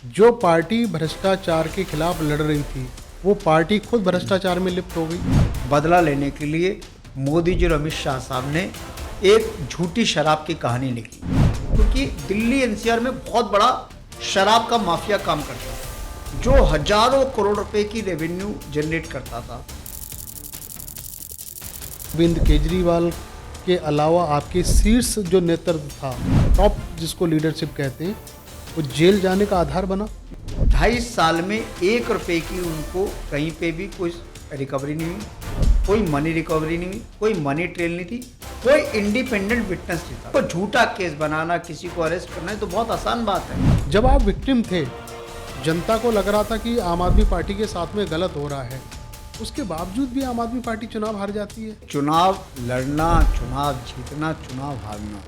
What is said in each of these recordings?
जो पार्टी भ्रष्टाचार के खिलाफ लड़ रही थी वो पार्टी खुद भ्रष्टाचार में लिप्त हो गई। बदला लेने के लिए मोदी जी और अमित शाह साहब ने एक झूठी शराब की कहानी लिखी, क्योंकि दिल्ली एनसीआर में बहुत बड़ा शराब का माफिया काम करता था जो हजारों करोड़ रुपए की रेवेन्यू जनरेट करता था। अरविंद केजरीवाल के अलावा आपके शीर्ष जो नेतृत्व था, टॉप जिसको लीडरशिप कहते हैं, वो जेल जाने का आधार बना। 2.5 साल में 1 रुपए की उनको कहीं पे भी कोई रिकवरी नहीं हुई, कोई मनी रिकवरी नहीं हुई, कोई मनी ट्रेल नहीं थी, कोई इंडिपेंडेंट विटनेस नहीं था। तो झूठा केस बनाना, किसी को अरेस्ट करना है तो बहुत आसान बात है। जब आप विक्टिम थे, जनता को लग रहा था कि आम आदमी पार्टी के साथ में गलत हो रहा है, उसके बावजूद भी आम आदमी पार्टी चुनाव हार जाती है। चुनाव लड़ना, चुनाव जीतना, चुनाव हारना,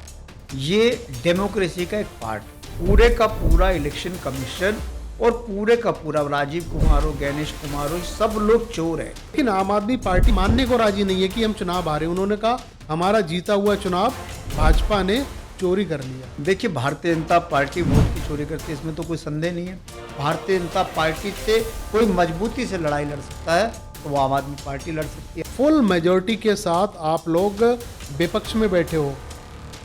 ये डेमोक्रेसी का एक पार्ट। पूरे का पूरा इलेक्शन कमीशन और पूरे का पूरा राजीव कुमार हो, गणेश कुमार हो, सब लोग चोर है। लेकिन आम आदमी पार्टी मानने को राजी नहीं है कि हम चुनाव हारे। उन्होंने कहा हमारा जीता हुआ चुनाव भाजपा ने चोरी कर लिया। देखिए, भारतीय जनता पार्टी वोट की चोरी करती है, इसमें तो कोई संदेह नहीं है। भारतीय जनता पार्टी से कोई मजबूती से लड़ाई लड़ सकता है तो वो आम आदमी पार्टी लड़ सकती है। फुल मेजोरिटी के साथ आप लोग विपक्ष में बैठे हो,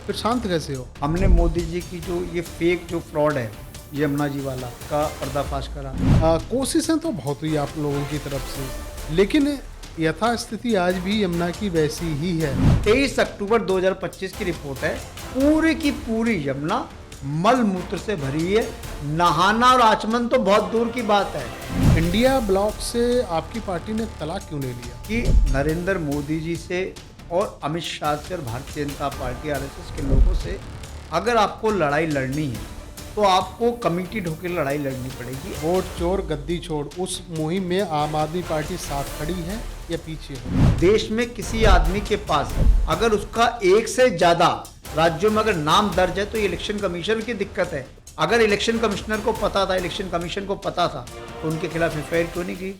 फिर शांत कैसे हो? हमने मोदी जी की जो ये फेक जो फ्रॉड है यमुना जी वाला का पर्दाफाश करा। कोशिशें तो बहुत हुई आप लोगों की तरफ से, लेकिन यथास्थिति आज भी यमुना की वैसी ही है। 23 अक्टूबर 2025 की रिपोर्ट है। पूरी की पूरी यमुना मल मूत्र से भरी है। नहाना और आचमन तो बहुत दूर की बात है। इंडिया ब्लॉक से आपकी पार्टी ने तलाक क्यों ले लिया? कि नरेंद्र मोदी जी से और अमित शाह से और भारतीय जनता पार्टी आरएसएस के लोगों से अगर आपको लड़ाई लड़नी है तो आपको कमिटेड होकर लड़ाई लड़नी पड़ेगी। वोट चोर गद्दी छोड़, उस मुहिम में आम आदमी पार्टी साथ खड़ी है या पीछे है? देश में किसी आदमी के पास अगर उसका एक से ज्यादा राज्यों में अगर नाम दर्ज है तो ये इलेक्शन कमीशन की दिक्कत है। अगर इलेक्शन कमिश्नर को पता था, इलेक्शन कमीशन को पता था, तो उनके खिलाफ एफआईआर क्यों नहीं की?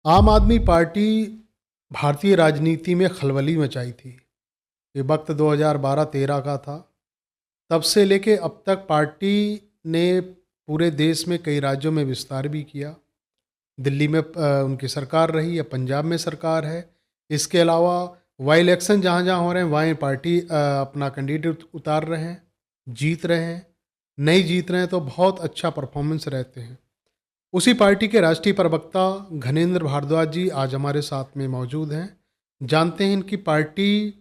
आम आदमी पार्टी भारतीय राजनीति में खलबली मचाई थी। ये वक्त 2012-13 का था। तब से लेके अब तक पार्टी ने पूरे देश में कई राज्यों में विस्तार भी किया। दिल्ली में उनकी सरकार रही, या पंजाब में सरकार है। इसके अलावा वाई इलेक्शन जहाँ जहाँ हो रहे हैं वहीं पार्टी अपना कैंडिडेट उतार रहे हैं, जीत रहे हैं। नहीं जीत रहे हैं तो बहुत अच्छा परफॉर्मेंस रहते हैं। उसी पार्टी के राष्ट्रीय प्रवक्ता घनेंद्र भारद्वाज जी आज हमारे साथ में मौजूद हैं। जानते हैं इनकी पार्टी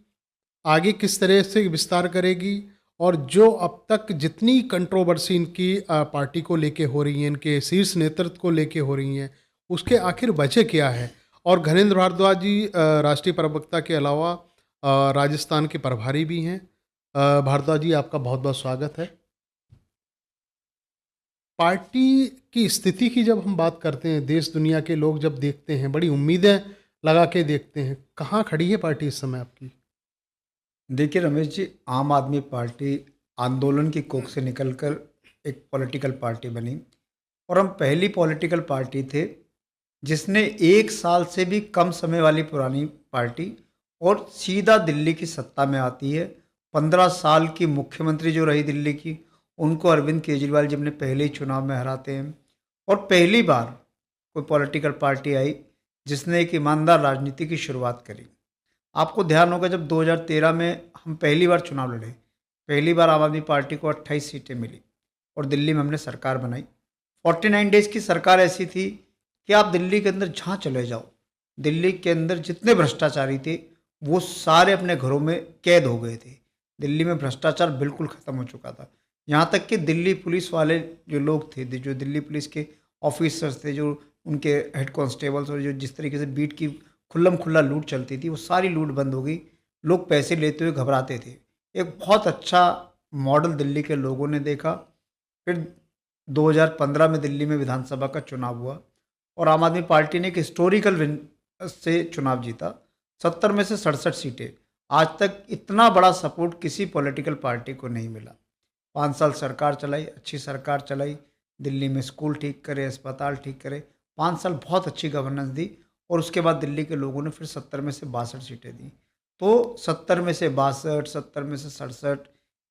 आगे किस तरह से विस्तार करेगी और जो अब तक जितनी कंट्रोवर्सी इनकी पार्टी को लेके हो रही है, इनके शीर्ष नेतृत्व को लेके हो रही हैं, उसके आखिर वजह क्या है। और घनेंद्र भारद्वाज जी राष्ट्रीय प्रवक्ता के अलावा राजस्थान के प्रभारी भी हैं। भारद्वाज जी, आपका बहुत बहुत स्वागत है। पार्टी की स्थिति की जब हम बात करते हैं, देश दुनिया के लोग जब देखते हैं, बड़ी उम्मीदें लगा के देखते हैं, कहाँ खड़ी है पार्टी इस समय आपकी? देखिए रमेश जी, आम आदमी पार्टी आंदोलन की कोख से निकलकर एक पॉलिटिकल पार्टी बनी और हम पहली पॉलिटिकल पार्टी थे जिसने 1 साल से भी कम समय वाली पुरानी पार्टी और सीधा दिल्ली की सत्ता में आती है। 15 साल की मुख्यमंत्री जो रही दिल्ली की, उनको अरविंद केजरीवाल जी ने पहले ही चुनाव में हराते हैं। और पहली बार कोई पॉलिटिकल पार्टी आई जिसने एक ईमानदार राजनीति की शुरुआत करी। आपको ध्यान होगा जब 2013 में हम पहली बार चुनाव लड़े, पहली बार आम आदमी पार्टी को 28 सीटें मिली और दिल्ली में हमने सरकार बनाई। 49 डेज़ की सरकार ऐसी थी कि आप दिल्ली के अंदर जहाँ चले जाओ, दिल्ली के अंदर जितने भ्रष्टाचारी थे वो सारे अपने घरों में कैद हो गए थे। दिल्ली में भ्रष्टाचार बिल्कुल ख़त्म हो चुका था। यहाँ तक कि दिल्ली पुलिस वाले जो लोग थे, जो दिल्ली पुलिस के ऑफिसर्स थे, जो उनके हेड कांस्टेबल्स, और जो जिस तरीके से बीट की खुल्लम खुल्ला लूट चलती थी, वो सारी लूट बंद हो गई। लोग पैसे लेते हुए घबराते थे। एक बहुत अच्छा मॉडल दिल्ली के लोगों ने देखा। फिर 2015 में दिल्ली में विधानसभा का चुनाव हुआ और आम आदमी पार्टी ने एक हिस्टोरिकल विन से चुनाव जीता। 70 में से 67 सीटें। आज तक इतना बड़ा सपोर्ट किसी पॉलिटिकल पार्टी को नहीं मिला। 5 साल सरकार चलाई, अच्छी सरकार चलाई, दिल्ली में स्कूल ठीक करे, अस्पताल ठीक करे, 5 साल बहुत अच्छी गवर्नेंस दी और उसके बाद दिल्ली के लोगों ने फिर 70 में से 62 सीटें दी। तो 70 में से 62, 70 में से 67,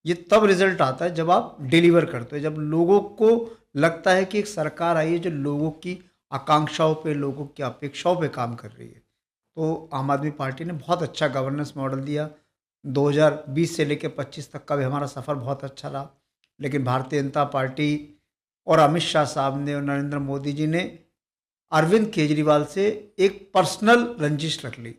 ये तब रिजल्ट आता है जब आप डिलीवर करते हो, जब लोगों को लगता है कि एक सरकार आई है जो लोगों की आकांक्षाओं पे, लोगों की अपेक्षाओं पे काम कर रही है। तो आम आदमी पार्टी ने बहुत अच्छा गवर्नेंस मॉडल दिया। 2020 से लेकर 25 तक का भी हमारा सफ़र बहुत अच्छा रहा, लेकिन भारतीय जनता पार्टी और अमित शाह साहब ने और नरेंद्र मोदी जी ने अरविंद केजरीवाल से एक पर्सनल रंजिश रख ली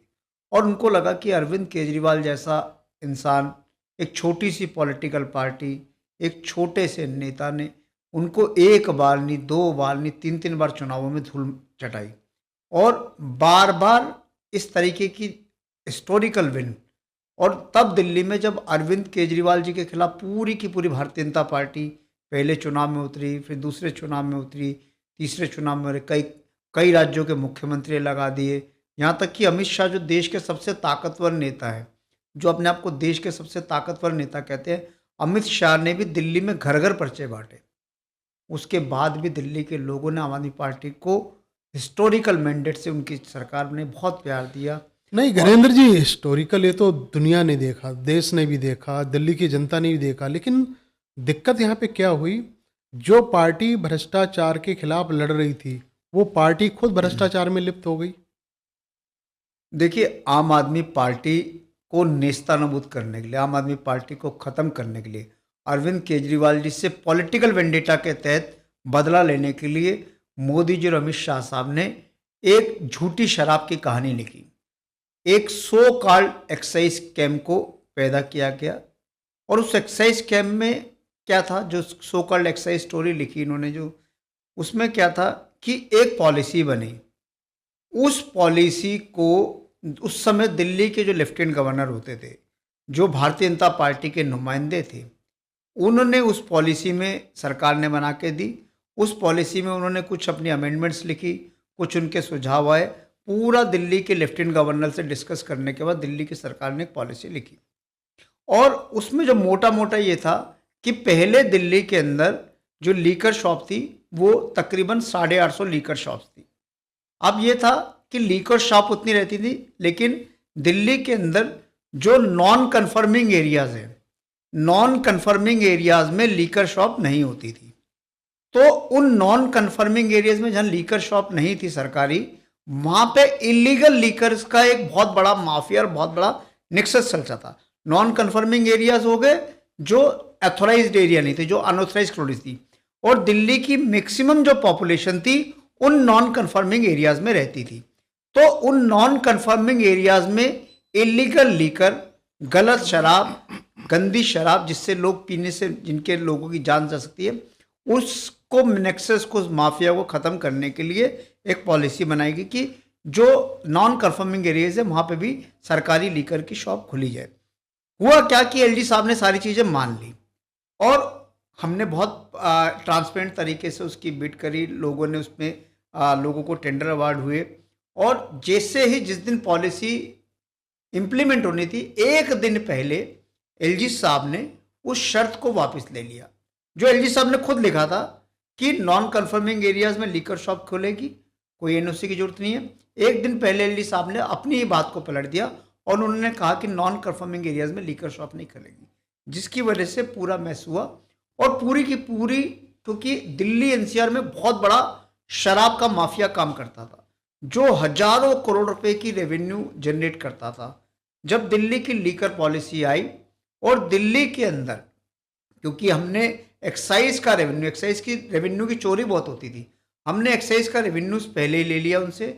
और उनको लगा कि अरविंद केजरीवाल जैसा इंसान, एक छोटी सी पॉलिटिकल पार्टी, एक छोटे से नेता ने उनको एक बार नहीं, 2 बार नहीं, 3-3 बार चुनावों में धूल चटाई और बार बार इस तरीके की हिस्टोरिकल विन। और तब दिल्ली में जब अरविंद केजरीवाल जी के खिलाफ पूरी की पूरी भारतीय जनता पार्टी पहले चुनाव में उतरी, फिर दूसरे चुनाव में उतरी, तीसरे चुनाव में कई राज्यों के मुख्यमंत्री लगा दिए, यहाँ तक कि अमित शाह जो देश के सबसे ताकतवर नेता है, जो अपने आप को देश के सबसे ताकतवर नेता कहते हैं, अमित शाह ने भी दिल्ली में घर घर पर्चे बांटे। उसके बाद भी दिल्ली के लोगों ने आम आदमी पार्टी को हिस्टोरिकल मैंडेट से उनकी सरकार ने बहुत प्यार दिया। नहीं गजेंद्र जी, हिस्टोरिकल ये तो दुनिया ने देखा, देश ने भी देखा, दिल्ली की जनता ने भी देखा, लेकिन दिक्कत यहाँ पे क्या हुई, जो पार्टी भ्रष्टाचार के खिलाफ लड़ रही थी वो पार्टी खुद भ्रष्टाचार में लिप्त हो गई। देखिए, आम आदमी पार्टी को नेस्तानाबूद करने के लिए, आम आदमी पार्टी को ख़त्म करने के लिए, अरविंद केजरीवाल जी से पॉलिटिकल वेंडेटा के तहत बदला लेने के लिए मोदी जी और अमित शाह साहब ने एक झूठी शराब की कहानी लिखी। एक सो कॉल्ड एक्साइज स्कैम को पैदा किया गया और उस एक्साइज स्कैम में क्या था, जो सो कॉल्ड एक्साइज स्टोरी लिखी इन्होंने, जो उसमें क्या था कि एक पॉलिसी बनी। उस पॉलिसी को उस समय दिल्ली के जो लेफ्टिनेंट गवर्नर होते थे, जो भारतीय जनता पार्टी के नुमाइंदे थे, उन्होंने उस पॉलिसी में सरकार ने बना के दी। उस पॉलिसी में उन्होंने कुछ अपनी अमेंडमेंट्स लिखी, कुछ उनके सुझाव आए, पूरा दिल्ली के लेफ्टिनेंट गवर्नर से डिस्कस करने के बाद दिल्ली की सरकार ने एक पॉलिसी लिखी और उसमें जो मोटा मोटा ये था कि पहले दिल्ली के अंदर जो लीकर शॉप थी वो तकरीबन 850 लीकर शॉप्स थी। अब ये था कि लीकर शॉप उतनी रहती थी, लेकिन दिल्ली के अंदर जो नॉन कन्फर्मिंग एरियाज हैं, नॉन कन्फर्मिंग एरियाज में लीकर शॉप नहीं होती थी। तो उन नॉन कन्फर्मिंग एरियाज में जहाँ लीकर शॉप नहीं थी सरकारी, वहाँ पे इलीगल लीकर्स का एक बहुत बड़ा माफिया और बहुत बड़ा नेक्सस चलता था। नॉन कन्फर्मिंग एरियाज हो गए जो अथोराइज्ड एरिया नहीं थे, जो अनऑथराइज्ड क्लोनिस थी, और दिल्ली की मैक्सिमम जो पॉपुलेशन थी उन नॉन कन्फर्मिंग एरियाज में रहती थी। तो उन नॉन कन्फर्मिंग एरियाज में इलीगल लीकर, गलत शराब, गंदी शराब जिससे लोग पीने से जिनके लोगों की जान जा सकती है, उसको नेक्सस को, माफिया को ख़त्म करने के लिए एक पॉलिसी बनाएगी कि जो नॉन कन्फर्मिंग एरियाज है वहाँ पे भी सरकारी लीकर की शॉप खुली जाए। हुआ क्या कि एलजी साहब ने सारी चीज़ें मान ली और हमने बहुत ट्रांसपेरेंट तरीके से उसकी बिड करी, लोगों ने उसमें लोगों को टेंडर अवार्ड हुए और जैसे ही जिस दिन पॉलिसी इम्प्लीमेंट होनी थी, एक दिन पहले एलजी साहब ने उस शर्त को वापस ले लिया जो एलजी साहब ने खुद लिखा था कि नॉन कन्फर्मिंग एरियाज में लीकर शॉप खुलेगी, कोई एनओसी की जरूरत नहीं है। एक दिन पहले एलजी साहब ने अपनी ही बात को पलट दिया और उन्होंने कहा कि नॉन कन्फर्मिंग एरियाज में लीकर शॉप नहीं खुलेगी, जिसकी वजह से पूरा मैस हुआ और पूरी की पूरी, क्योंकि दिल्ली एनसीआर में बहुत बड़ा शराब का माफिया काम करता था जो हजारों करोड़ रुपए की रेवेन्यू जनरेट करता था। जब दिल्ली की लीकर पॉलिसी आई और दिल्ली के अंदर, क्योंकि हमने एक्साइज का रेवेन्यू, एक्साइज की रेवेन्यू की चोरी बहुत होती थी, हमने एक्साइज का रेवेन्यू पहले ही ले लिया उनसे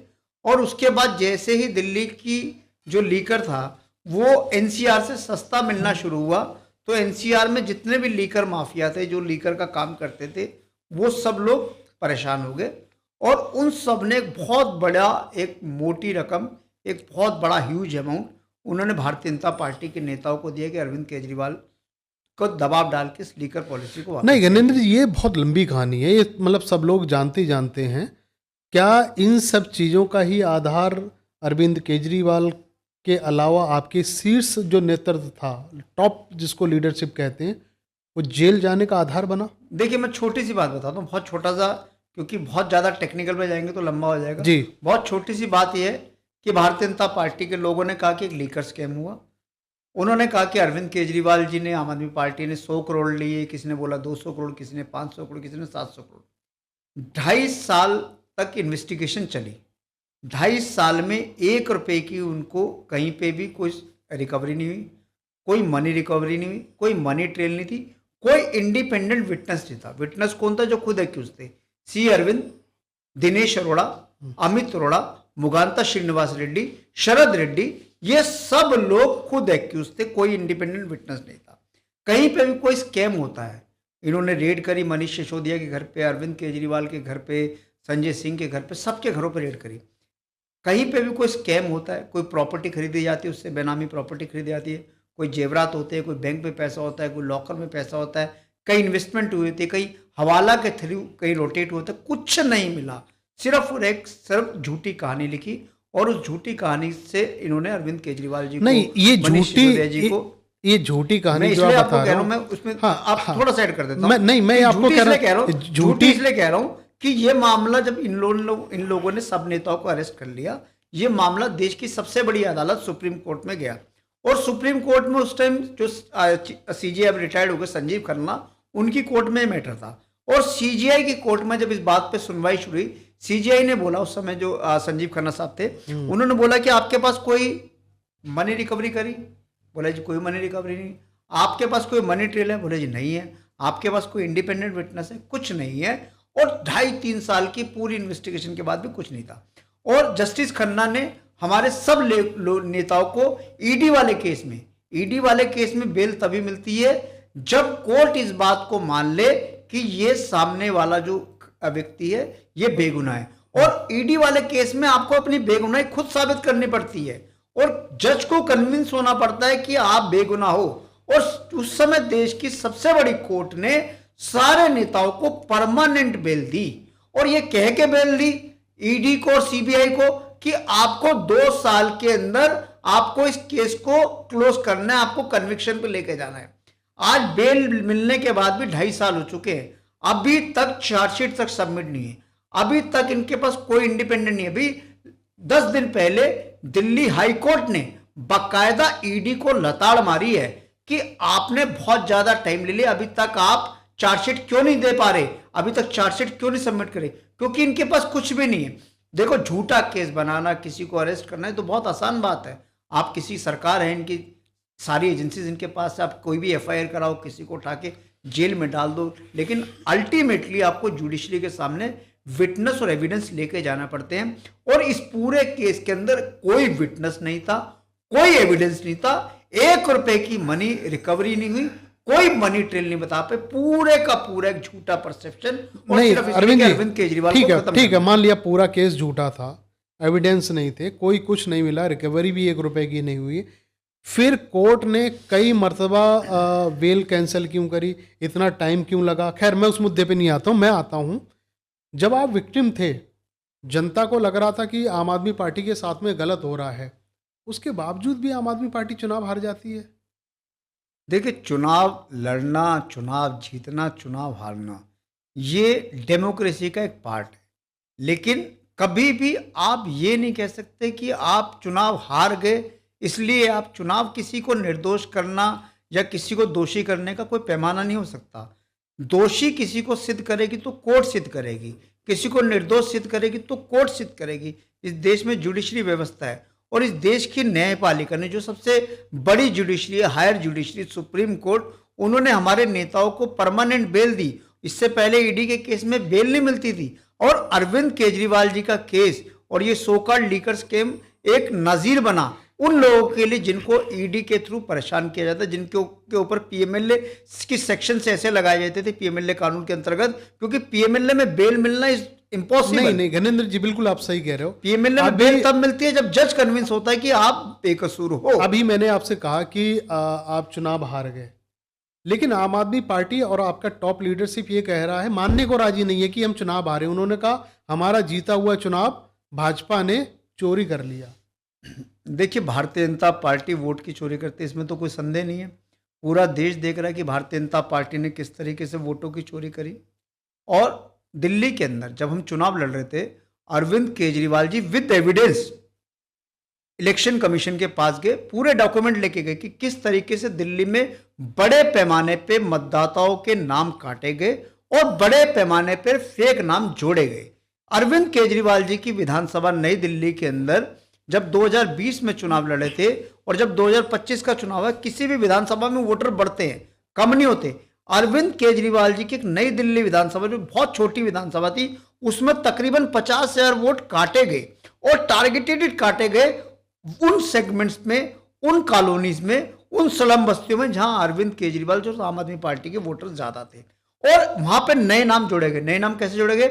और उसके बाद जैसे ही दिल्ली की जो लीकर था वो एनसीआर से सस्ता मिलना शुरू हुआ, तो एनसीआर में जितने भी लीकर माफिया थे, जो लीकर का काम करते थे, वो सब लोग परेशान हो गए और उन सब ने एक बहुत बड़ा, एक मोटी रकम, एक बहुत बड़ा ह्यूज अमाउंट उन्होंने भारतीय जनता पार्टी के नेताओं को दिया कि अरविंद केजरीवाल को दबाव डाल के इस लीकर पॉलिसी को वापस। नहीं गजेंद्र जी, ये बहुत लंबी कहानी है, ये मतलब सब लोग जानते ही जानते हैं। क्या इन सब चीज़ों का ही आधार अरविंद केजरीवाल के अलावा आपके शीर्ष जो नेतृत्व था, टॉप जिसको लीडरशिप कहते हैं, वो जेल जाने का आधार बना? देखिए, मैं छोटी सी बात बताता हूँ, बहुत छोटा सा, क्योंकि बहुत ज़्यादा टेक्निकल में जाएंगे तो लंबा हो जाएगा। जी। बहुत छोटी सी बात यह है कि भारतीय जनता पार्टी के लोगों ने कहा कि एक लीकर स्कैम हुआ। उन्होंने कहा कि अरविंद केजरीवाल जी ने, आम आदमी पार्टी ने 100 करोड़ लिए, किसी ने बोला 200 करोड़, किसी ने 500 करोड़, किसी ने 700 करोड़। 2.5 साल तक इन्वेस्टिगेशन चली। 2.5 साल में 1 रुपए की उनको कहीं पे भी कोई रिकवरी नहीं हुई, कोई मनी रिकवरी नहीं हुई, कोई मनी ट्रेल नहीं थी, कोई इंडिपेंडेंट विटनेस नहीं था। विटनेस कौन था? जो खुद एक्यूज थे, सी अरविंद, दिनेश अरोड़ा, अमित अरोड़ा, मुगांता श्रीनिवास रेड्डी, शरद रेड्डी, ये सब लोग खुद एक्यूज थे, कोई इंडिपेंडेंट विटनेस नहीं था। कहीं पे भी कोई स्कैम होता है, इन्होंने रेड करी, मनीष सिसोदिया के घर पे, अरविंद केजरीवाल के घर पे, संजय सिंह के घर पे, सबके घरों पर रेड करी। कहीं पे भी कोई स्कैम होता है, कोई प्रॉपर्टी खरीदी जाती है, उससे बेनामी प्रॉपर्टी खरीदी जाती है, कोई जेवरात होते हैं, कोई बैंक में पैसा होता है, कोई लॉकर में पैसा होता है, कहीं इन्वेस्टमेंट हुई होती है, कहीं हवाला के थ्रू कहीं रोटेट होता है, कुछ नहीं मिला। सिर्फ झूठी कहानी लिखी, और उस झूठी कहानी से इन्होंने अरविंद केजरीवाल जी नहीं, को, ये मनीष झूठी सिसोदिया जी को, ये झूठी मैं कहानी जो इसलिए आप आपको बता कह रहा रहा हूँ। हूँ, मैं उसमें हाँ, आप हाँ। थोड़ा साइड कर देता मैं हूँ। नहीं, मैं कि आपको झूठी कह रहा इसलिए कह रहा हूँ, हूँ, झूठी इसलिए कह रहा हूँ कि ये मामला जब इन लोगों ने सब नेताओं को अरेस्ट कर लिया, ये मामला देश की सबसे बड़ी अदालत सुप्रीम कोर्ट में गया, और सुप्रीम कोर्ट में उस टाइम जो सीजीआई अब रिटायर्ड हो गए, संजीव खन्ना, उनकी कोर्ट में मैटर था। और सीजीआई की कोर्ट में जब इस बात पे सुनवाई शुरू हुई, सीजीआई ने बोला, उस समय जो संजीव खन्ना साहब थे, उन्होंने बोला कि आपके पास कोई मनी रिकवरी करी? बोला जी कोई मनी रिकवरी नहीं। आपके पास कोई मनी ट्रेल है? बोले जी नहीं है। आपके पास कोई इंडिपेंडेंट विटनेस है? कुछ नहीं है। और 2.5-3 साल की पूरी इन्वेस्टिगेशन के बाद भी कुछ नहीं था। और जस्टिस खन्ना ने हमारे सब नेताओं को ईडी वाले केस में बेल तभी मिलती है जब कोर्ट इस बात को मान ले कि ये सामने वाला जो व्यक्ति है ये बेगुनाह है। और ईडी वाले केस में आपको अपनी बेगुनाही खुद साबित करनी पड़ती है, और जज को कन्विंस होना पड़ता है कि आप बेगुनाह हो। और उस समय देश की सबसे बड़ी कोर्ट ने सारे नेताओं को परमानेंट बेल दी, और ये कह के बेल दी ईडी को और सीबीआई को कि आपको 2 साल के अंदर आपको इस केस को क्लोज करना है, आपको कन्विक्शन पे लेके जाना है। आज बेल मिलने के बाद भी 2.5 साल हो चुके हैं, अभी तक चार्जशीट तक सबमिट नहीं है, अभी तक इनके पास कोई इंडिपेंडेंट नहीं है। अभी 10 दिन पहले दिल्ली हाई कोर्ट ने बाकायदा ईडी को लताड़ मारी है कि आपने बहुत ज्यादा टाइम ले लिया, अभी तक आप चार्जशीट क्यों नहीं दे पा रहे, अभी तक चार्जशीट क्यों नहीं सबमिट करे? क्योंकि इनके पास कुछ भी नहीं है। देखो, झूठा केस बनाना, किसी को अरेस्ट करना है तो बहुत आसान बात है। आप किसी सरकार है, इनकी सारी एजेंसीज इनके पास है, आप कोई भी एफआईआर कराओ, किसी को उठा के जेल में डाल दो, लेकिन अल्टीमेटली आपको जुडिशरी के सामने विटनेस और एविडेंस लेके जाना पड़ते हैं। और इस पूरे केस के अंदर कोई विटनेस नहीं था, कोई एविडेंस नहीं था, 1 रुपए की मनी रिकवरी नहीं हुई, कोई मनी ट्रेल नहीं बता पे, पूरे का पूरा एक झूठा परसेप्शन। नहीं अरविंद केजरीवाल ठीक है, मान लिया पूरा केस झूठा था, एविडेंस नहीं थे, कोई कुछ नहीं मिला, रिकवरी भी 1 रुपए की नहीं हुई, फिर कोर्ट ने कई मर्तबा बेल कैंसिल क्यों करी, इतना टाइम क्यों लगा? खैर, मैं उस मुद्दे पे नहीं आता हूँ। मैं आता हूँ, जब आप विक्टिम थे, जनता को लग रहा था कि आम आदमी पार्टी के साथ में गलत हो रहा है, उसके बावजूद भी आम आदमी पार्टी चुनाव हार जाती है। देखिए, चुनाव लड़ना, चुनाव जीतना, चुनाव हारना, ये डेमोक्रेसी का एक पार्ट है। लेकिन कभी भी आप ये नहीं कह सकते कि आप चुनाव हार गए इसलिए आप चुनाव, किसी को निर्दोष करना या किसी को दोषी करने का कोई पैमाना नहीं हो सकता। दोषी किसी को सिद्ध करेगी तो कोर्ट सिद्ध करेगी, किसी को निर्दोष सिद्ध करेगी तो कोर्ट सिद्ध करेगी। इस देश में जुडिशरी व्यवस्था है, और इस देश की न्यायपालिका ने, जो सबसे बड़ी जुडिशरी है, हायर जुडिशरी, सुप्रीम कोर्ट, उन्होंने हमारे नेताओं को परमानेंट बेल दी। इससे पहले ईडी के केस में बेल नहीं मिलती थी। और अरविंद केजरीवाल जी का केस और ये सो कॉल्ड लीकर स्कैम एक नजीर बना उन लोगों के लिए जिनको ईडी के थ्रू परेशान किया जाता है, जिनके ऊपर पीएमएलए की सेक्शन से ऐसे लगाए जाते थे पीएमएलए कानून के अंतर्गत, क्योंकि पीएमएलए में बेल मिलना इज इम्पॉसिबल। नहीं, घनेंद्र जी, बिल्कुल आप सही कह रहे हो। पीएमएलए में बेल तब मिलती है जब जज कन्विंस होता है कि आप बेकसूर हो। अभी मैंने आपसे कहा कि आप चुनाव हार गए, लेकिन आम आदमी पार्टी और आपका टॉप लीडरशिप ये कह रहा है, मानने को राजी नहीं है कि हम चुनाव हारे। उन्होंने कहा हमारा जीता हुआ चुनाव भाजपा ने चोरी कर लिया। देखिए, भारतीय जनता पार्टी वोट की चोरी करती है, इसमें तो कोई संदेह नहीं है। पूरा देश देख रहा है कि भारतीय जनता पार्टी ने किस तरीके से वोटों की चोरी करी। और दिल्ली के अंदर जब हम चुनाव लड़ रहे थे, Arvind Kejriwal ji with evidence election commission के पास गए, पूरे डॉक्यूमेंट लेके गए कि किस तरीके से दिल्ली में बड़े पैमाने पे मतदाताओं के नाम काटे गए और बड़े पैमाने पर फेक नाम जोड़े गए। अरविंद केजरीवाल जी की विधानसभा नई दिल्ली के अंदर जब 2020 में चुनाव लड़े थे और जब 2025 का चुनाव है, किसी भी विधानसभा में वोटर बढ़ते हैं, कम नहीं होते। अरविंद केजरीवाल जी की एक नई दिल्ली विधानसभा जो बहुत छोटी विधानसभा थी, उसमें तकरीबन 50,000 वोट काटे गए और टारगेटेड काटे गए उन सेगमेंट्स में, उन कॉलोनीज में, उन स्लम बस्तियों में जहां अरविंद केजरीवाल जो आम आदमी पार्टी के वोटर ज्यादा थे। और वहां पे नए नाम जोड़े गए। नए नाम कैसे जोड़े गए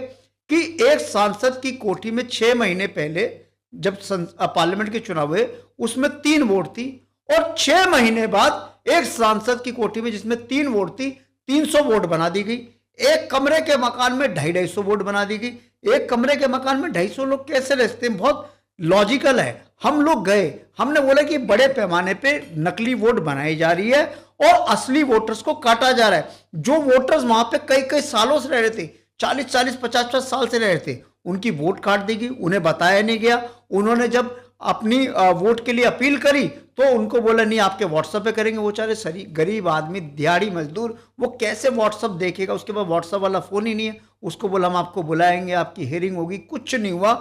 कि एक सांसद की कोठी में 6 महीने पहले जब पार्लियामेंट के चुनाव हुए उसमें 3 वोट थी और 6 महीने बाद एक सांसद की कोठी में जिसमें 3 वोट थी 300 वोट बना दी गई। एक कमरे के मकान में 250 वोट बना दी गई। एक कमरे के मकान में 250 लोग कैसे रहते हैं? बहुत लॉजिकल है। हम लोग गए, हमने बोला कि बड़े पैमाने पे नकली वोट बनाई जा रही है और असली वोटर्स को काटा जा रहा है। जो वोटर्स वहां पे कई कई सालों से रह रहे थे, 40-40, 50-50 साल से रह रहे थे, उनकी वोट काट दी गई, उन्हें बताया नहीं गया। उन्होंने जब अपनी वोट के लिए अपील करी तो उनको बोला नहीं आपके व्हाट्सएप पे करेंगे। वो चाहे सरी गरीब आदमी, दिहाड़ी मजदूर, वो कैसे व्हाट्सएप देखेगा? उसके पास व्हाट्सएप वाला फोन ही नहीं है। उसको बोला हम आपको बुलाएंगे, आपकी हियरिंग होगी, कुछ नहीं हुआ।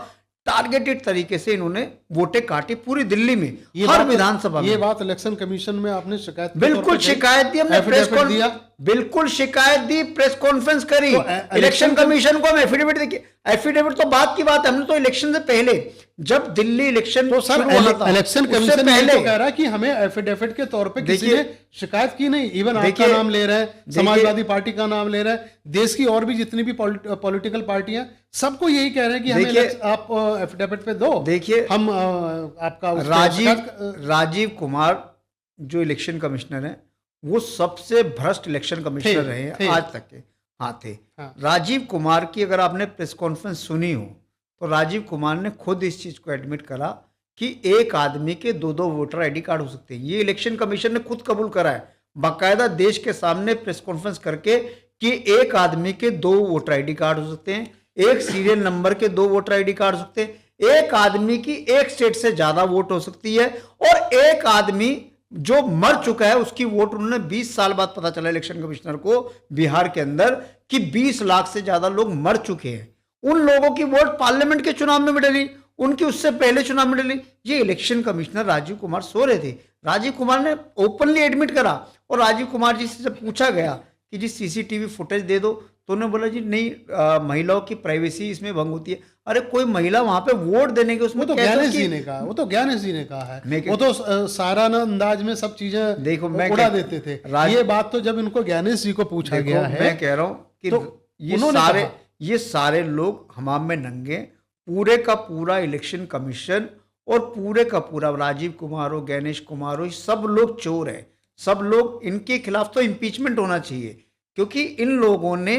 टारगेटेड तरीके से इन्होंने वोटें काटी पूरी दिल्ली में, हर विधानसभा में। ये बात इलेक्शन कमीशन में आपने शिकायत बिल्कुल शिकायत दी, हमने प्रेस दिया, बिल्कुल शिकायत दी, प्रेस कॉन्फ्रेंस करी, इलेक्शन कमीशन को हम एफिडेविट देखिए। एफिडेविट तो बात की बात है, हमने तो इलेक्शन से पहले जब दिल्ली इलेक्शन तो सर इलेक्शन कमीशन पहले तो कह रहा है कि हमें एफिडेविट के तौर पे किसी ने शिकायत की नहीं। इवन आपका नाम ले रहे हैं, समाजवादी पार्टी का नाम ले रहे हैं, देश की और भी जितनी भी पॉलिटिकल पार्टियां, सबको यही कह रहे हैं कि हमें आप एफिडेविट पे दो। देखिए हम आपका राजीव कुमार जो इलेक्शन कमिश्नर है वो सबसे भ्रष्ट इलेक्शन कमिश्नर रहे हैं आज तक के। थे राजीव कुमार की अगर आपने प्रेस कॉन्फ्रेंस सुनी हो तो राजीव कुमार ने खुद इस चीज को एडमिट करा कि एक आदमी के 2-2 वोटर आईडी कार्ड हो सकते हैं। ये इलेक्शन कमीशन ने खुद कबूल करा है बाकायदा देश के सामने प्रेस कॉन्फ्रेंस करके कि एक आदमी के 2 वोटर आईडी कार्ड हो सकते हैं, एक सीरियल नंबर के 2 वोटर आईडी कार्ड हो सकते हैं, एक आदमी की एक स्टेट से ज्यादा वोट हो सकती है और एक आदमी जो मर चुका है उसकी वोट उन्होंने 20 साल बाद पता चला इलेक्शन कमिश्नर को बिहार के अंदर कि 20 लाख से ज्यादा लोग मर चुके हैं। उन लोगों की वोट पार्लियामेंट के चुनाव में डली, उनकी उससे पहले चुनाव में डली। ये इलेक्शन कमिश्नर राजीव कुमार सो रहे थे। राजीव कुमार ने ओपनली एडमिट करा और राजीव कुमार जी से जब पूछा गया कि जी सीसीटीवी फुटेज दे दो तो उन्होंने बोला जी नहीं, महिलाओं की प्राइवेसी इसमें भंग होती है। अरे कोई महिला वहां पे वोट देने के उसमें तो ज्ञानेश जी ने कहा, वो तो ज्ञानेश जी ने कहा है, वो तो सारा अंदाज में सब चीजें देखो मैं उड़ा देते थे। ये बात तो जब इनको ज्ञानेश जी को पूछा गया है, मैं कह रहा हूं कि तो ये सारे लोग हमाम में नंगे, पूरे का पूरा इलेक्शन कमीशन और पूरे का पूरा राजीव कुमार हो, ज्ञानेश कुमार हो, सब लोग चोर है। सब लोग, इनके खिलाफ तो इम्पीचमेंट होना चाहिए क्योंकि इन लोगों ने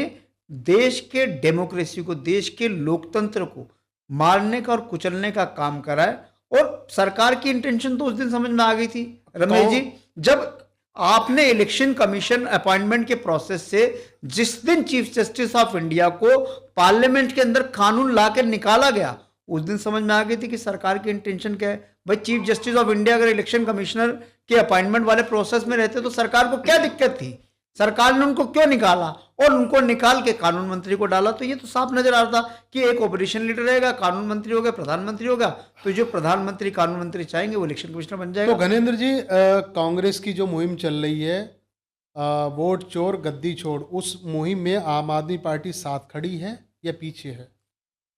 देश के डेमोक्रेसी को, देश के लोकतंत्र को मारने का और कुचलने का काम करा है। और सरकार की इंटेंशन तो उस दिन समझ में आ गई थी रमेश जी, जब आपने इलेक्शन कमीशन अपॉइंटमेंट के प्रोसेस से जिस दिन चीफ जस्टिस ऑफ इंडिया को पार्लियामेंट के अंदर कानून लाकर निकाला गया, उस दिन समझ में आ गई थी कि सरकार की इंटेंशन क्या है। भाई चीफ जस्टिस ऑफ इंडिया अगर इलेक्शन कमिश्नर के अपॉइंटमेंट वाले प्रोसेस में रहते तो सरकार को क्या दिक्कत थी? सरकार ने उनको क्यों निकाला और उनको निकाल के कानून मंत्री को डाला? तो ये तो साफ नजर आ रहा था कि एक ऑपरेशन लीडर रहेगा, कानून मंत्री होगा, प्रधानमंत्री होगा, तो जो प्रधानमंत्री कानून मंत्री चाहेंगे वो इलेक्शन कमिश्नर बन जाएगा। तो गणेंद्र जी, कांग्रेस की जो मुहिम चल रही है वोट चोर गद्दी छोड़, उस मुहिम में आम आदमी पार्टी साथ खड़ी है या पीछे है?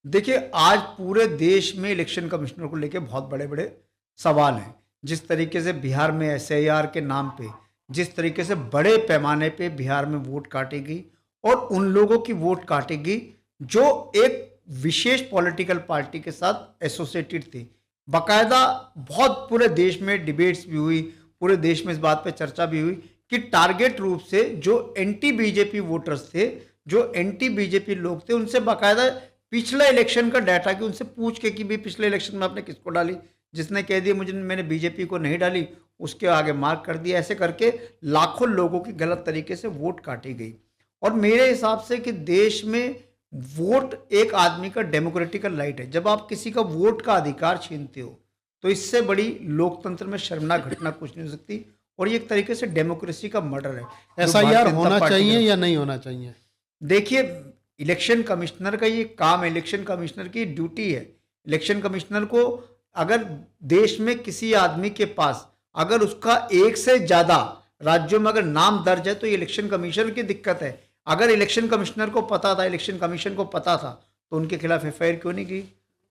देखिए आज पूरे देश में इलेक्शन कमिश्नर को लेकर बहुत बड़े बड़े सवाल हैं। जिस तरीके से बिहार में SIR के नाम पे जिस तरीके से बड़े पैमाने पे बिहार में वोट काटेगी और उन लोगों की वोट काटेगी जो एक विशेष पॉलिटिकल पार्टी के साथ एसोसिएटेड थे। बाकायदा बहुत पूरे देश में डिबेट्स भी हुई, पूरे देश में इस बात पे चर्चा भी हुई कि टारगेट रूप से जो एंटी बीजेपी वोटर्स थे, जो एंटी बीजेपी लोग थे, उनसे बाकायदा पिछला इलेक्शन का डाटा कि उनसे पूछ के कि भी पिछले इलेक्शन में आपने किसको डाली, जिसने कह दिया मैंने बीजेपी को नहीं डाली, उसके आगे मार्क कर दिया, ऐसे करके लाखों लोगों की गलत तरीके से वोट काटी गई। और मेरे हिसाब से कि देश में वोट एक आदमी का डेमोक्रेटिकल राइट है। जब आप किसी का वोट का अधिकार छीनते हो तो इससे बड़ी लोकतंत्र में शर्मनाक घटना कुछ नहीं हो सकती, और ये एक तरीके से डेमोक्रेसी का मर्डर है। जो एसआईआर भारतीय जनता होना पार्टी चाहिए ने- या नहीं होना चाहिए? देखिए, इलेक्शन कमिश्नर का ये काम है, इलेक्शन कमिश्नर की ड्यूटी है। इलेक्शन कमिश्नर को अगर देश में किसी आदमी के पास अगर उसका एक से ज्यादा राज्यों में अगर नाम दर्ज है तो ये इलेक्शन कमीशन की दिक्कत है। अगर इलेक्शन कमिश्नर को पता था, इलेक्शन कमीशन को पता था, तो उनके खिलाफ एफआईआर क्यों नहीं की?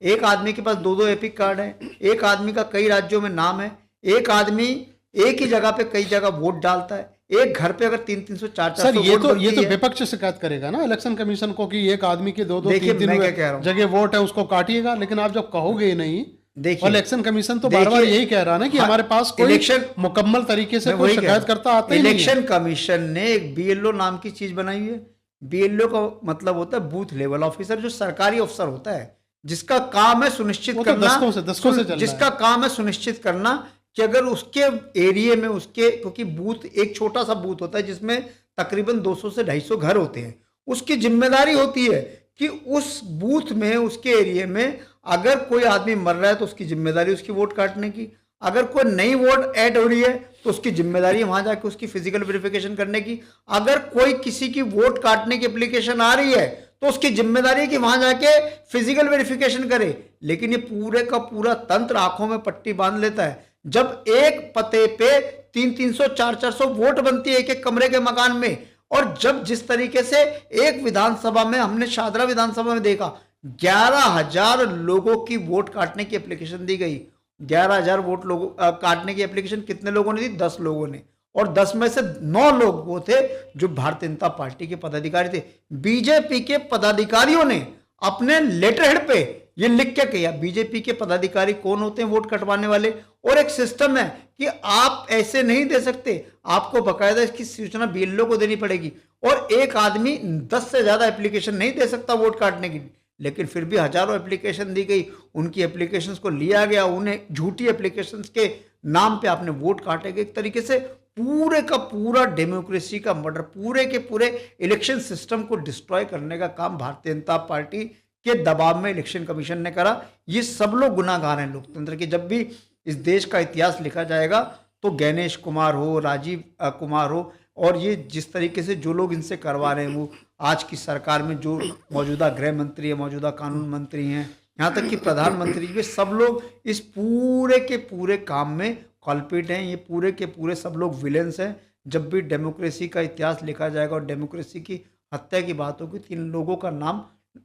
एक आदमी के पास दो दो एपिक कार्ड है, एक आदमी का कई राज्यों में नाम है, एक आदमी एक ही जगह पे कई जगह वोट डालता है, एक घर पे अगर 300 400 सर, ये वोट तो बनती है। विपक्ष शिकायत करेगा ना इलेक्शन कमीशन को कि एक आदमी के दो दो देखिए, तीन मैं क्या तीन कह रहा हूं? जगह वोट है, उसको काटिएगा। लेकिन आप जब कहोगे ही नहीं, देखिए, और इलेक्शन कमीशन तो बार बार देखिए, यही कह रहा है ना कि हाँ, हमारे पास कोई इलेक्शन मुकम्मल तरीके से मैं कोई वही कह रहा शिकायत हूं। करता आता ही नहीं है। इलेक्शन कमीशन ने एक बीएलओ नाम की चीज बनाई हुई है। बीएलओ का मतलब होता है बूथ लेवल ऑफिसर, जो सरकारी अफसर होता है, जिसका काम है सुनिश्चित वो तो करना, दशकों से चल रहा जिसका काम है सुनिश्चित करना कि अगर उसके एरिया में उसके, क्योंकि बूथ एक छोटा सा बूथ होता है जिसमें तकरीबन 200 से 250 घर होते हैं, उसकी जिम्मेदारी होती है कि उस बूथ में, उसके एरिया में अगर कोई आदमी मर रहा है तो उसकी जिम्मेदारी उसकी वोट काटने की, अगर कोई नई वोट ऐड हो रही है तो उसकी जिम्मेदारी है वहां जाके उसकी फिजिकल वेरिफिकेशन करने की, अगर कोई किसी की वोट काटने की एप्लीकेशन आ रही है तो उसकी जिम्मेदारी है कि वहां जाके फिजिकल वेरिफिकेशन करे। लेकिन ये पूरे का पूरा तंत्र आंखों में पट्टी बांध लेता है। जब एक पते पे 300 400 वोट बनती है एक एक कमरे के मकान में, और जब जिस तरीके से एक विधानसभा में, हमने शादरा विधानसभा में देखा, 11,000 लोगों की वोट काटने की एप्लीकेशन दी गई। 11,000 वोट लोगों काटने की एप्लीकेशन कितने लोगों ने दी? 10 लोगों ने, और 10 में से 9 लोग वो थे जो भारतीय जनता पार्टी के पदाधिकारी थे। बीजेपी के पदाधिकारियों ने अपने लेटर हेड पे ये लिख के किया, बीजेपी के पदाधिकारी कौन होते हैं वोट कटवाने वाले, और एक सिस्टम है कि आप ऐसे नहीं दे सकते, आपको बकायदा इसकी सूचना बीएलओ को देनी पड़ेगी, और एक आदमी 10 से ज्यादा एप्लीकेशन नहीं दे सकता वोट काटने की। लेकिन फिर भी हजारों एप्लीकेशन दी गई, उनकी एप्लीकेशंस को लिया गया, उन्हें झूठी एप्लीकेशंस के नाम पे आपने वोट काटे गए। एक तरीके से पूरे का पूरा डेमोक्रेसी का मर्डर, पूरे के पूरे इलेक्शन सिस्टम को डिस्ट्रॉय करने का काम भारतीय जनता पार्टी के दबाव में इलेक्शन कमीशन ने करा। ये सब लोग गुनाहगार हैं लोकतंत्र के। जब भी इस देश का इतिहास लिखा जाएगा तो गणेश कुमार हो, राजीव कुमार हो, और ये जिस तरीके से जो लोग इनसे करवा रहे हैं, वो आज की सरकार में जो मौजूदा गृह मंत्री है, मौजूदा कानून मंत्री हैं, यहाँ तक कि प्रधानमंत्री, वे सब लोग इस पूरे के पूरे काम में कल्प्रिट हैं। ये पूरे के पूरे सब लोग विलेंस हैं। जब भी डेमोक्रेसी का इतिहास लिखा जाएगा और डेमोक्रेसी की हत्या की बात होगी तो इन लोगों का नाम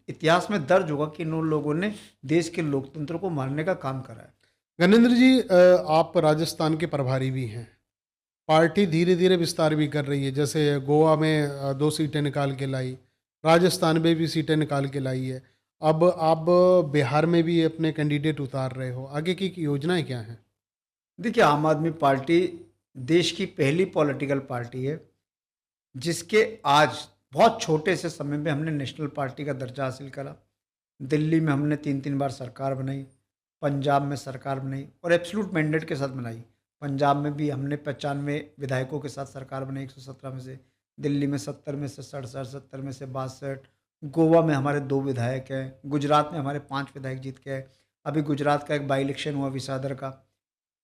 इतिहास में दर्ज होगा कि इन लोगों ने देश के लोकतंत्र को मारने का काम करा है। गणेंद्र जी, आप राजस्थान के प्रभारी भी हैं। पार्टी धीरे धीरे विस्तार भी कर रही है, जैसे गोवा में 2 सीटें निकाल के लाई, राजस्थान में भी सीटें निकाल के लाई है। अब आप बिहार में भी अपने कैंडिडेट उतार रहे हो, आगे की योजनाएं क्या हैं? देखिए, आम आदमी पार्टी देश की पहली पॉलिटिकल पार्टी है जिसके आज बहुत छोटे से समय में हमने नेशनल पार्टी का दर्जा हासिल करा। दिल्ली में हमने 3 बार सरकार बनाई, पंजाब में सरकार बनाई और एब्सोल्यूट मैंडेट के साथ बनाई। पंजाब में भी हमने 95 विधायकों के साथ सरकार बनाई 117 में से, दिल्ली में 70 में से 67, 70 में से 62, गोवा में हमारे 2 विधायक हैं, गुजरात में हमारे 5 विधायक जीत के हैं। अभी गुजरात का एक बाई इलेक्शन हुआ विसादर का,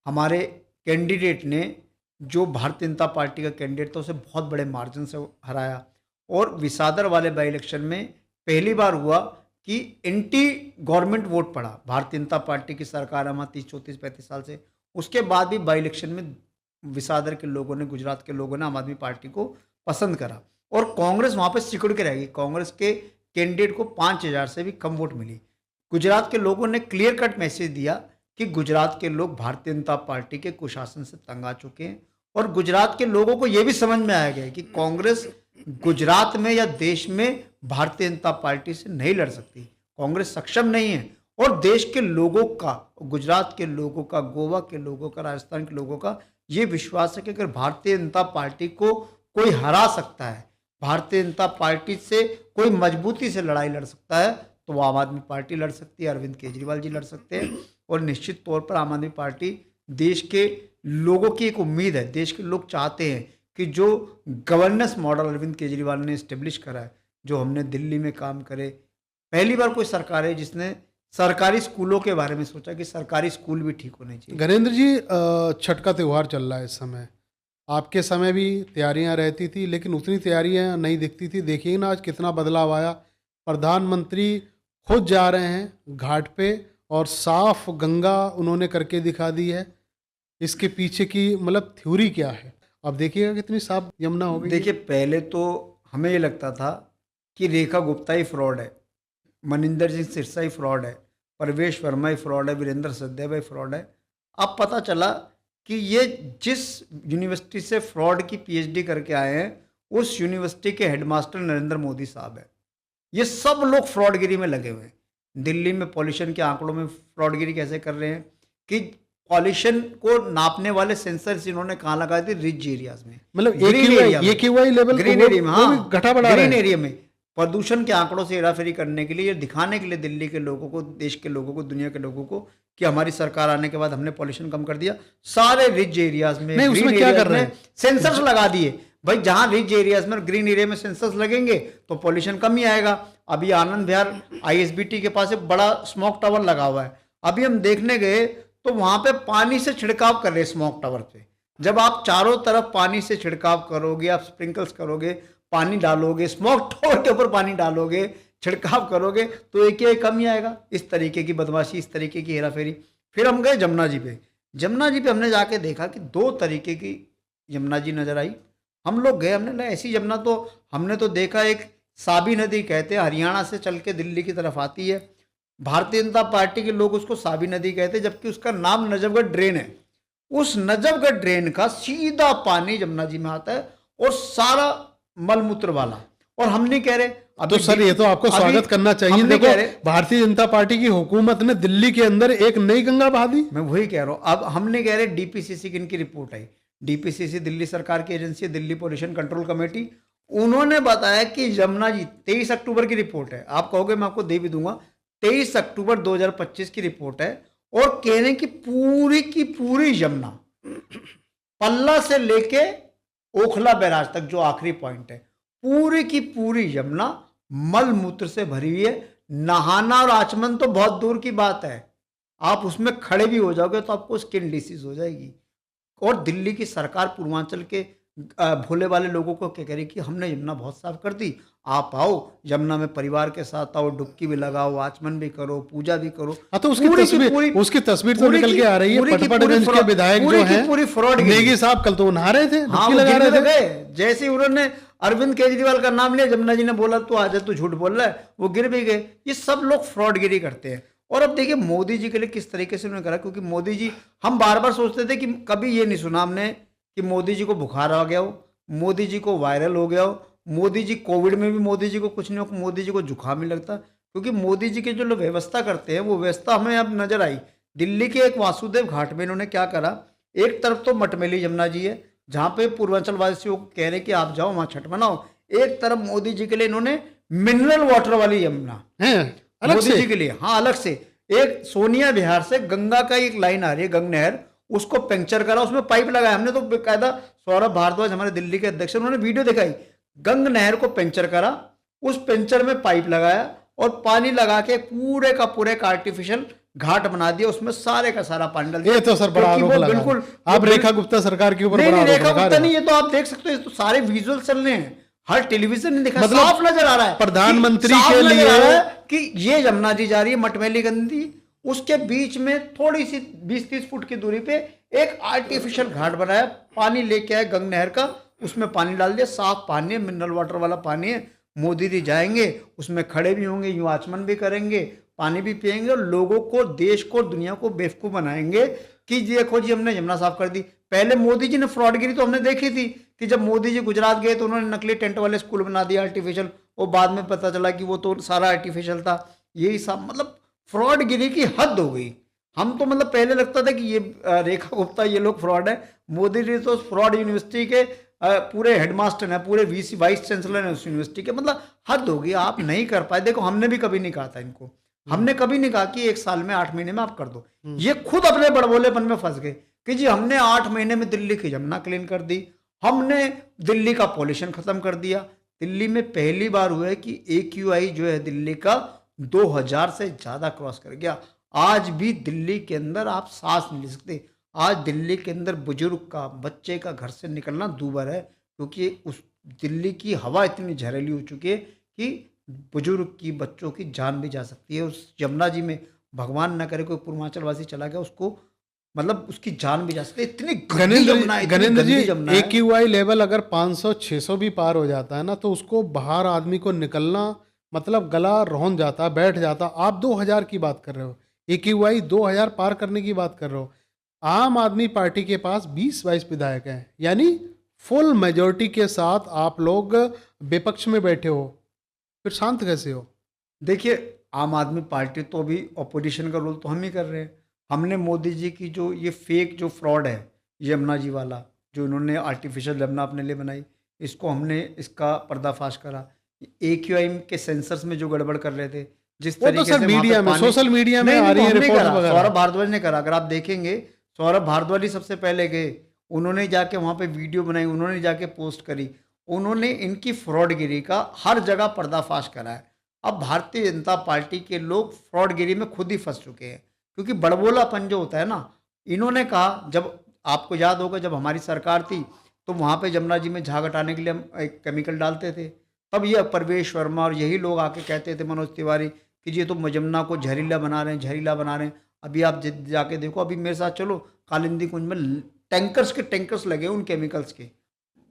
हमारे कैंडिडेट ने, जो भारतीय जनता पार्टी का कैंडिडेट था, उसे बहुत बड़े मार्जिन से हराया। और विसादर वाले बाई इलेक्शन में पहली बार हुआ कि एंटी गवर्नमेंट वोट पड़ा। भारतीय जनता पार्टी की सरकार हमारा 30, 34, 35 साल से, उसके बाद भी बाई इलेक्शन में विसादर के लोगों ने, गुजरात के लोगों ने आम आदमी पार्टी को पसंद करा और कांग्रेस वहां पर सिकुड़ के रहेगी। कांग्रेस के कैंडिडेट को 5,000 से भी कम वोट मिली। गुजरात के लोगों ने क्लियर कट मैसेज दिया कि गुजरात के लोग भारतीय जनता पार्टी के कुशासन से तंग आ चुके हैं, और गुजरात के लोगों को यह भी समझ में आया गया कि कांग्रेस गुजरात में या देश में भारतीय जनता पार्टी से नहीं लड़ सकती, कांग्रेस सक्षम नहीं है। और देश के लोगों का, गुजरात के लोगों का, गोवा के लोगों का, राजस्थान के लोगों का ये विश्वास है कि अगर भारतीय जनता पार्टी को कोई हरा सकता है, भारतीय जनता पार्टी से कोई मजबूती से लड़ाई लड़ सकता है, तो वो आम आदमी पार्टी लड़ सकती है, अरविंद केजरीवाल जी लड़ सकते हैं। और निश्चित तौर पर आम आदमी पार्टी देश के लोगों की एक उम्मीद है, देश के लोग चाहते हैं कि जो गवर्नेंस मॉडल अरविंद केजरीवाल ने इस्टेब्लिश करा है, जो हमने दिल्ली में काम करे, पहली बार कोई सरकार है जिसने सरकारी स्कूलों के बारे में सोचा कि सरकारी स्कूल भी ठीक होने चाहिए। गणेंद्र जी, छठ का त्यौहार चल रहा है इस समय। आपके समय भी तैयारियां रहती थी, लेकिन उतनी तैयारियां नहीं दिखती थी। देखिए ना आज कितना बदलाव आया। प्रधानमंत्री खुद जा रहे हैं घाट पे और साफ गंगा उन्होंने करके दिखा दी है। इसके पीछे की मतलब थ्योरी क्या है? अब देखिएगा कितनी साफ यमुना हो गई है। देखिए, पहले तो हमें ये लगता था कि रेखा गुप्ता ही फ्रॉड है, मनिंदर सिंह सिरसा ही फ्रॉड है, परवेश वर्मा ही फ्रॉड है, वीरेंद्र सचदेवा ही फ्रॉड है। अब पता चला कि ये जिस यूनिवर्सिटी से फ्रॉड की पीएचडी करके आए हैं, उस यूनिवर्सिटी के हेडमास्टर नरेंद्र मोदी साहब है। ये सब लोग फ्रॉडगिरी में लगे हुए हैं। दिल्ली में पॉल्यूशन के आंकड़ों में फ्रॉडगिरी कैसे कर रहे हैं कि पॉल्यूशन को नापने वाले सेंसर्स इन्होंने कहाँ लगाए थे? रिच एरियाज में, मतलब green AQI level green area में, हाँ, घटा बढ़ा रहे ग्रीन हैं। एरिया में प्रदूषण के आंकड़ों से हेराफेरी करने के लिए, ये दिखाने के लिए दिल्ली के लोगों को, देश के लोगों को, दुनिया के लोगों को कि हमारी सरकार आने के बाद हमने पॉल्यूशन कम कर दिया। सारे रिच एरियाज में, नहीं, उसमें क्या कर रहे हैं? सेंसर्स लगा दिए। भाई जहां रिच एरियाज में, ग्रीन एरिया में सेंसर्स लगेंगे तो पॉल्यूशन कम ही आएगा। अभी आनंद विहार ISBT के पास एक बड़ा स्मोक टावर लगा हुआ है। अभी हम देखने गए तो वहां पे पानी से छिड़काव कर रहे स्मोक टावर पे। जब आप चारों तरफ पानी से छिड़काव करोगे, आप स्प्रिंकल्स करोगे, पानी डालोगे, स्मोक टावर के ऊपर पानी डालोगे, छिड़काव करोगे, तो एक कम ही आएगा। इस तरीके की बदमाशी, इस तरीके की हेराफेरी। फिर हम गए जमुना जी पे। जमुना जी पे हमने जाके देखा कि 2 तरीके की यमुना जी नजर आई। हम लोग गए, हमने कहा ऐसी यमुना तो हमने तो देखा, एक साबी नदी कहते हैं, हरियाणा से चल के दिल्ली की तरफ आती है। भारतीय जनता पार्टी के लोग उसको साबी नदी कहते हैं, जबकि उसका नाम नजफगढ़ ड्रेन है। उस नजफगढ़ ड्रेन का सीधा पानी जमुना जी में आता है और सारा मलमूत्र वाला। और हम नहीं कह रहे तो सर, ये तो आपको स्वागत करना चाहिए। देखो, भारतीय जनता पार्टी की हुकूमत ने दिल्ली के अंदर एक नई गंगा बहा दी। मैं वही कह रहा हूं। अब हमने कह रहे DPCC की इनकी रिपोर्ट आई। DPCC दिल्ली सरकार की एजेंसी है, दिल्ली पॉल्यूशन कंट्रोल कमेटी। उन्होंने बताया कि यमुना जी 23 अक्टूबर की रिपोर्ट है। आप कहोगे मैं आपको दे भी दूंगा। 23 अक्टूबर 2025 की रिपोर्ट है और कह रहे हैं कि पूरी की पूरी यमुना पल्ला से लेके ओखला बैराज तक, जो आखिरी पॉइंट है, पूरी की पूरी यमुना मल मूत्र से भरी हुई है। नहाना और आचमन तो बहुत दूर की बात है, आप उसमें खड़े भी हो जाओगे तो आपको स्किन डिसीज हो जाएगी। और दिल्ली की सरकार पूर्वांचल के भोले वाले लोगों को क्या कह रही कि हमने यमुना बहुत साफ कर दी, आप आओ यमुना में परिवार के साथ आओ, डुबकी भी लगाओ, आचमन भी करो, पूजा भी करो। हाँ, तो उसकी तस्वीर तो निकल के आ रही है। पटपड़गंज के विधायक जो हैं, पूरी फ्रॉड नेगी साहब, कल तो नहा रहे थे, हाँ, डुबकी लगा रहे थे। जैसे ही उन्होंने अरविंद केजरीवाल का नाम लिया, जमुना जी ने बोला तू आजा, तू झूठ बोल रहा है, वो गिर भी गए। ये सब लोग फ्रॉडगिरी करते हैं। और अब देखिए मोदी जी के लिए किस तरीके से उन्होंने करा, क्योंकि मोदी जी, हम बार बार सोचते थे कि कभी ये नहीं सुना हमने कि मोदी जी को बुखार आ गया हो, मोदी जी को वायरल हो गया हो, मोदी जी कोविड में भी मोदी जी को कुछ नहीं हो, मोदी जी को जुकाम ही लगता। क्योंकि मोदी जी के जो लोग व्यवस्था करते हैं, वो व्यवस्था हमें अब नजर आई। दिल्ली के एक वासुदेव घाट में इन्होंने क्या करा, एक तरफ तो मटमेली यमुना जी है जहाँ पे पूर्वांचल वासियों को कह रहे कि आप जाओ वहां छठ मनाओ, एक तरफ मोदी जी के लिए इन्होंने मिनरल वाटर वाली यमुना अलग मोदी से जी के लिए, हाँ अलग से, एक सोनिया विहार से गंगा का एक लाइन आ रही है, गंग नहर, उसको पंक्चर करा, उसमें पाइप लगाया। हमने तो बेकायदा, सौरभ भारद्वाज हमारे दिल्ली के अध्यक्ष, उन्होंने वीडियो दिखाई, गंग नहर को पंक्चर करा, उस पंक्चर में पाइप लगाया और पानी लगा के पूरे का पूरे एक आर्टिफिशियल घाट बना दिया, उसमें सारे का सारा पानी डाल दिया। ये तो सर बड़ा आरोप लगा। बिल्कुल आप रेखा गुप्ता सरकार के ऊपर नहीं, रेखा गुप्ता नहीं, ये तो आप देख सकते हो, तो सारे विजुअल चल रहे हैं, हर टेलीविजन ने दिखा, मतलब साफ नजर आ रहा है प्रधानमंत्री के लिए कि ये यमुना जी जा रही है मटमैली गंदी, उसके बीच में थोड़ी सी 20-30 फुट की दूरी पे एक आर्टिफिशियल घाट बनाया, पानी लेके आए गंग नहर का, उसमें पानी डाल दिया, साफ पानी है, मिनरल वाटर वाला पानी है। मोदी जी जाएंगे, उसमें खड़े भी होंगे, यूं आचमन भी करेंगे, पानी भी पिएंगे और लोगों को, देश को, दुनिया को बेवकूफ बनाएंगे कि देखो जी हमने यमुना साफ कर दी। पहले मोदी जी ने फ्रॉडगिरी तो हमने देखी थी कि जब मोदी जी गुजरात गए तो उन्होंने नकली टेंट वाले स्कूल बना दिया आर्टिफिशियल, और बाद में पता चला कि वो तो सारा आर्टिफिशियल था। यही सब मतलब फ्रॉडगिरी की हद हो गई। हम तो मतलब पहले लगता था कि ये रेखा गुप्ता, ये लोग फ्रॉड है। मोदी जी तो फ्रॉड यूनिवर्सिटी के पूरे हेडमास्टर हैं, पूरे VC वाइस चांसलर हैं उस यूनिवर्सिटी के, मतलब हद हो गई। आप नहीं कर पाए। देखो हमने भी कभी नहीं कहा था इनको, हमने कभी नहीं कहा कि 1 साल में 8 महीने में आप कर दो, ये खुद अपने बड़बोलेपन में फंस गए। कि जी हमने 8 महीने में दिल्ली की यमुना क्लीन कर दी, हमने दिल्ली का पॉल्यूशन खत्म कर दिया। दिल्ली में पहली बार हुआ है कि AQI जो है दिल्ली का 2000 से ज़्यादा क्रॉस कर गया। आज भी दिल्ली के अंदर आप सांस नहीं ले सकते। आज दिल्ली के अंदर बुजुर्ग का, बच्चे का घर से निकलना दूभर है, क्योंकि उस दिल्ली की हवा इतनी जहरीली हो चुकी है कि बुजुर्ग की, बच्चों की जान भी जा सकती है। उस यमुना जी में भगवान न करे कोई पूर्वांचलवासी चला गया, उसको मतलब उसकी जान भी जा सकती है। इतनी गंदी यमुना है, इतनी गणेंद्र जी, गंदी यमुना है। AQI लेवल अगर 500-600 भी पार हो जाता है ना, तो उसको बाहर आदमी को निकलना मतलब गला रौंद जाता, बैठ जाता। आप 2000 की बात कर रहे हो, AQI 2000 पार करने की बात कर रहे हो। आम आदमी पार्टी के पास 20-22 विधायक हैं, यानी फुल मेजोरिटी के साथ आप लोग विपक्ष में बैठे हो, फिर शांत कैसे हो? देखिए, आम आदमी पार्टी तो अभी ऑपोजिशन का रोल तो हम ही कर रहे हैं। हमने मोदी जी की जो ये फेक जो फ्रॉड है, यमुना जी वाला, जो इन्होंने आर्टिफिशियल यमुना अपने लिए बनाई, इसको हमने इसका पर्दाफाश करा। AQI के सेंसर्स में जो गड़बड़ कर रहे थे, जिस वो तो तरीके सर से वहाँ पे मीडिया में, पानी, सोशल मीडिया में नहीं आ नहीं, रही वो है हमने रिपोर्ट करा, वगैरह। सौरभ भारद्वाज ने करा। अगर आप देखेंगे, सौरभ भारद्वाज ही सबसे पहले गए, उन्होंने जाके वहाँ पे वीडियो बनाई, उन्होंने जाके पोस्ट करी, उन्होंने इनकी फ्रॉडगिरी का हर जगह पर्दाफाश करा है। अब भारतीय जनता पार्टी के लोग फ्रॉडगिरी में खुद ही फंस चुके हैं, क्योंकि बड़बोलापन जो होता है ना, इन्होंने कहा, जब आपको याद होगा जब हमारी सरकार थी तो वहाँ पे यमुना जी में झाग हटाने के लिए हम एक केमिकल डालते थे, तब ये परवेश वर्मा और यही लोग आके कहते थे, मनोज तिवारी, कि ये तो यमुना को जहरीला बना रहे हैं, जहरीला बना रहे हैं। अभी आप जाके देखो, अभी मेरे साथ चलो, कालिंदी कुंज में टैंकर्स के टैंकर्स लगे उन केमिकल्स के,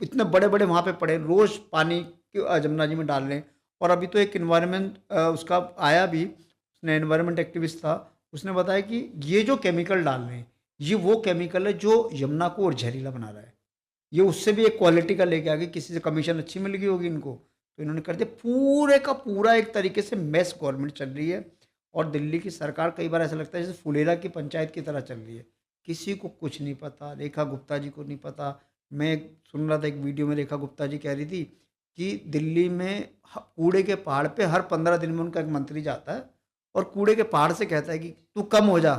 इतने बड़े बड़े वहाँ पे पड़े, रोज पानी यमुना जी में डाल रहे हैं। और अभी तो एक इन्वायरमेंट उसका आया भी, उसने एनवायरमेंट एक्टिविस्ट था, उसने बताया कि ये जो केमिकल डाल रहे हैं, ये वो केमिकल है जो यमुना को और जहरीला बना रहा है। ये उससे भी एक क्वालिटी का लेके आ गए, किसी से कमीशन अच्छी मिल गई होगी इनको, तो इन्होंने कर दिया। पूरे का पूरा एक तरीके से मैस गवर्नमेंट चल रही है। और दिल्ली की सरकार कई बार ऐसा लगता है जैसे फुलेरा की पंचायत की तरह चल रही है, किसी को कुछ नहीं पता, रेखा गुप्ता जी को नहीं पता। मैं सुन रहा था एक वीडियो में, रेखा गुप्ता जी कह रही थी कि दिल्ली में कूड़े के पहाड़ पे हर 15 दिन में उनका एक मंत्री जाता है और कूड़े के पहाड़ से कहता है कि तू कम हो जा,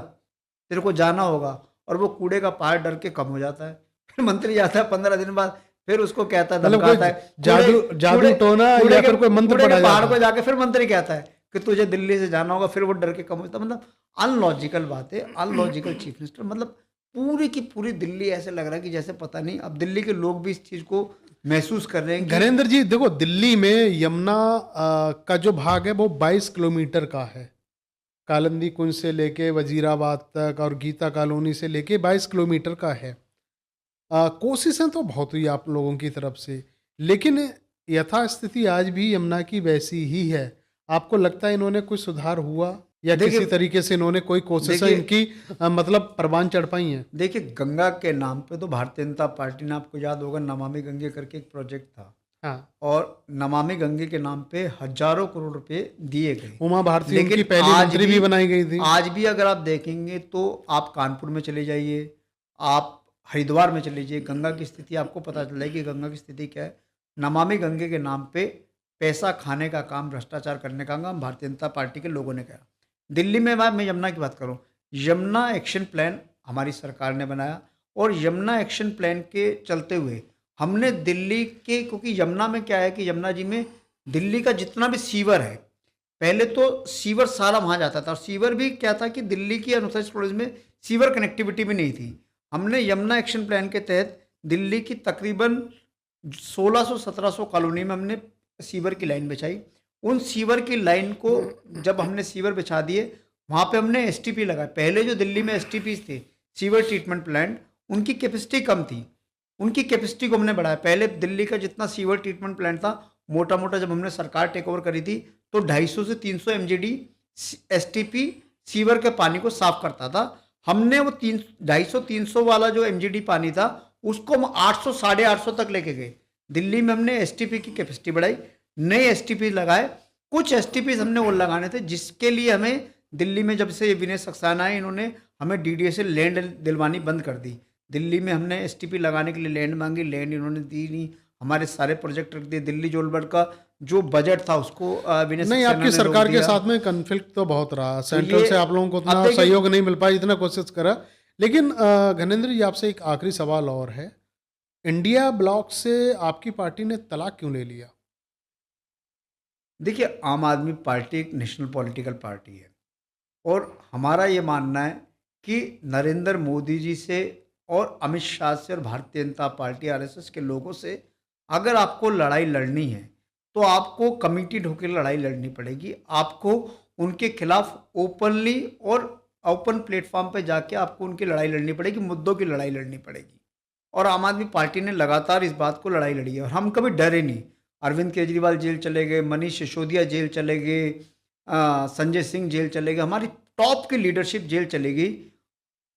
तेरे को जाना होगा, और वो कूड़े का पहाड़ डर के कम हो जाता है। फिर मंत्री आता है 15 दिन बाद, फिर उसको कहता है, मतलब धमकाता कोई है, जादू टोना या फिर कोई मंत्र कूड़े पढ़ा के पहाड़ जाता को है। जाके फिर मंत्री कहता है कि तुझे दिल्ली से जाना होगा, फिर वो डर के कम होता है। मतलब अनलॉजिकल बात है, अनलॉजिकल चीफ मिनिस्टर। मतलब पूरी की पूरी दिल्ली ऐसे लग रहा है कि जैसे पता नहीं, अब दिल्ली के लोग भी इस चीज को महसूस कर रहे हैं कि घरेंद्र जी देखो, दिल्ली में यमुना का जो भाग है वो 22 किलोमीटर का है। कालिंदी कुंज से लेके वजीराबाद तक और गीता कॉलोनी से लेके 22 किलोमीटर का है। कोशिशें तो बहुत हुई आप लोगों की तरफ से, लेकिन यथास्थिति आज भी यमुना की वैसी ही है। आपको लगता है इन्होंने कुछ सुधार हुआ, या देखिए- किसी तरीके से इन्होंने कोई कोशिशें देखिए- इनकी मतलब परवान चढ़ पाई हैं? देखिए, गंगा के नाम पे तो भारतीय जनता पार्टी ने, आपको याद होगा, नमामि गंगे करके एक प्रोजेक्ट था, हाँ, और नमामि गंगे के नाम पे हजारों करोड़ रुपए दिए गए। उमा भारती लेकिन उनकी पहली आज मंत्री भी बनाई गई थी। आज भी अगर आप देखेंगे तो आप कानपुर में चले जाइए, आप हरिद्वार में चले जाइए, गंगा की स्थिति आपको पता चल जाएगी। गंगा की स्थिति क्या है? नमामि गंगे के नाम पे पैसा खाने का काम, भ्रष्टाचार करने का काम भारतीय जनता पार्टी के लोगों ने किया। दिल्ली में मैं यमुना की बात करूं, यमुना एक्शन प्लान हमारी सरकार ने बनाया, और यमुना एक्शन प्लान के चलते हुए हमने दिल्ली के, क्योंकि यमुना में क्या है कि यमुना जी में दिल्ली का जितना भी सीवर है, पहले तो सीवर सारा वहाँ जाता था, और सीवर भी क्या था कि दिल्ली की अनुसूचित प्रदेश में सीवर कनेक्टिविटी भी नहीं थी। हमने यमुना एक्शन प्लान के तहत दिल्ली की तकरीबन 1600-1700 कॉलोनी में हमने सीवर की लाइन बिछाई। उन सीवर की लाइन को जब हमने सीवर बिछा दिए, वहाँ पे हमने STP लगाए। पहले जो दिल्ली में STPs थे, सीवर ट्रीटमेंट प्लांट, उनकी कैपेसिटी कम थी, उनकी कैपेसिटी को हमने बढ़ाया। पहले दिल्ली का जितना सीवर ट्रीटमेंट प्लांट था, मोटा मोटा जब हमने सरकार टेक ओवर करी थी तो 250 से 300 MGD STP सीवर के पानी को साफ करता था। हमने वो 250-300 वाला जो MGD पानी था, उसको हम 800-850 तक लेके गए। दिल्ली में हमने STP की कैपेसिटी बढ़ाई, नए STP लगाए। कुछ STPs हमने वो लगाने थे, जिसके लिए हमें दिल्ली में जब से ये विनय सक्सेना आए, इन्होंने हमें DDA से लैंड दिलवानी बंद कर दी। दिल्ली में हमने STP लगाने के लिए लैंड मांगी, लैंड इन्होंने दी नहीं। हमारे सारे प्रोजेक्ट रख दिए। दिल्ली जोलबर्ग का जो बजट था उसको विनय नहीं, सक्सेना आपकी ने रोक सरकार के दिया। साथ में कन्फ्लिक्ट तो बहुत रहा, सेंट्रल ये- से आप लोगों को अब उतना देखिए- सहयोग नहीं मिल पाया जितना कोशिश करा, लेकिन घनेंद्र जी, आपसे एक आखिरी सवाल और है। इंडिया ब्लॉक से आपकी पार्टी ने तलाक क्यों ले लिया? देखिए, आम आदमी पार्टी एक नेशनल पॉलिटिकल पार्टी है और हमारा ये मानना है कि नरेंद्र मोदी जी से और अमित शाह से और भारतीय जनता पार्टी आरएसएस के लोगों से अगर आपको लड़ाई लड़नी है, तो आपको कमिटेड होकर लड़ाई लड़नी पड़ेगी। आपको उनके खिलाफ ओपनली और ओपन प्लेटफॉर्म पे जाके आपको उनकी लड़ाई लड़नी पड़ेगी, मुद्दों की लड़ाई लड़नी पड़ेगी। और आम आदमी पार्टी ने लगातार इस बात को लड़ाई लड़ी है और हम कभी डरे नहीं। अरविंद केजरीवाल जेल चले गए, मनीष सिसोदिया जेल चले गए, संजय सिंह जेल चले गए, हमारी टॉप की लीडरशिप जेल चली गई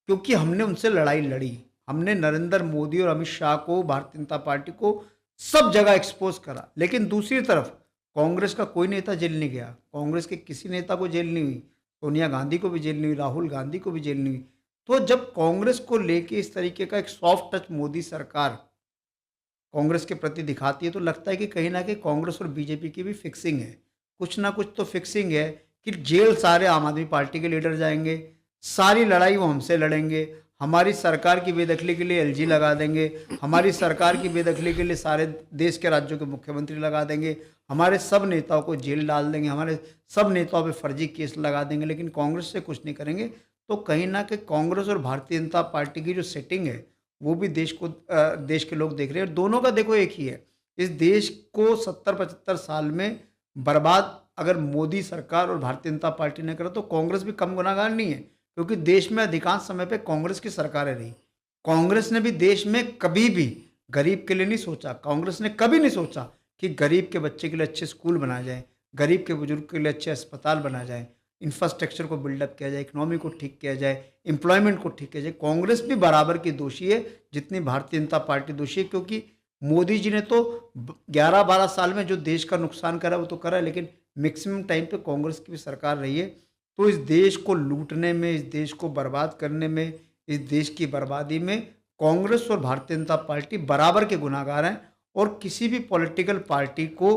क्योंकि हमने उनसे लड़ाई लड़ी। हमने नरेंद्र मोदी और अमित शाह को, भारतीय जनता पार्टी को सब जगह एक्सपोज करा। लेकिन दूसरी तरफ कांग्रेस का कोई नेता जेल नहीं गया, कांग्रेस के किसी नेता को जेल नहीं हुई, सोनिया गांधी को भी जेल नहीं हुई, राहुल गांधी को भी जेल नहीं हुई। तो जब कांग्रेस को लेके इस तरीके का एक सॉफ्ट टच मोदी सरकार कांग्रेस के प्रति दिखाती है, तो लगता है कि कहीं ना कहीं कांग्रेस और बीजेपी की भी फिक्सिंग है। कुछ ना कुछ तो फिक्सिंग है कि जेल सारे आम आदमी पार्टी के लीडर जाएंगे, सारी लड़ाई वो हमसे लड़ेंगे, हमारी सरकार की बेदखली के लिए एलजी लगा देंगे, हमारी सरकार की बेदखली के लिए सारे देश के राज्यों के मुख्यमंत्री लगा देंगे, हमारे सब नेताओं को जेल डाल देंगे, हमारे सब नेताओं पे फर्जी केस लगा देंगे, लेकिन कांग्रेस से कुछ नहीं करेंगे। तो कहीं ना कहीं कांग्रेस और भारतीय जनता पार्टी की जो सेटिंग है वो भी देश के लोग देख रहे हैं। और दोनों का देखो एक ही है, इस देश को 70-75 साल में बर्बाद अगर मोदी सरकार और भारतीय जनता पार्टी ने करा तो कांग्रेस भी कम गुनाहगार नहीं है, क्योंकि देश में अधिकांश समय पे कांग्रेस की सरकारें रही। कांग्रेस ने भी देश में कभी भी गरीब के लिए नहीं सोचा, कांग्रेस ने कभी नहीं सोचा कि गरीब के बच्चे के लिए अच्छे स्कूल बनाए जाए, गरीब के बुजुर्ग के लिए अच्छे अस्पताल बनाए जाए, इंफ्रास्ट्रक्चर को बिल्डअप किया जाए, इकोनॉमी को ठीक किया जाए, एम्प्लॉयमेंट को ठीक किया जाए। कांग्रेस भी बराबर की दोषी है जितनी भारतीय जनता पार्टी दोषी है, क्योंकि मोदी जी ने तो 11-12 साल में जो देश का नुकसान करा वो तो करा, लेकिन मैक्सिमम टाइम पे कांग्रेस की भी सरकार रही है। तो इस देश को लूटने में, इस देश को बर्बाद करने में, इस देश की बर्बादी में कांग्रेस और भारतीय जनता पार्टी बराबर के गुनाहगार हैं। और किसी भी पॉलिटिकल पार्टी को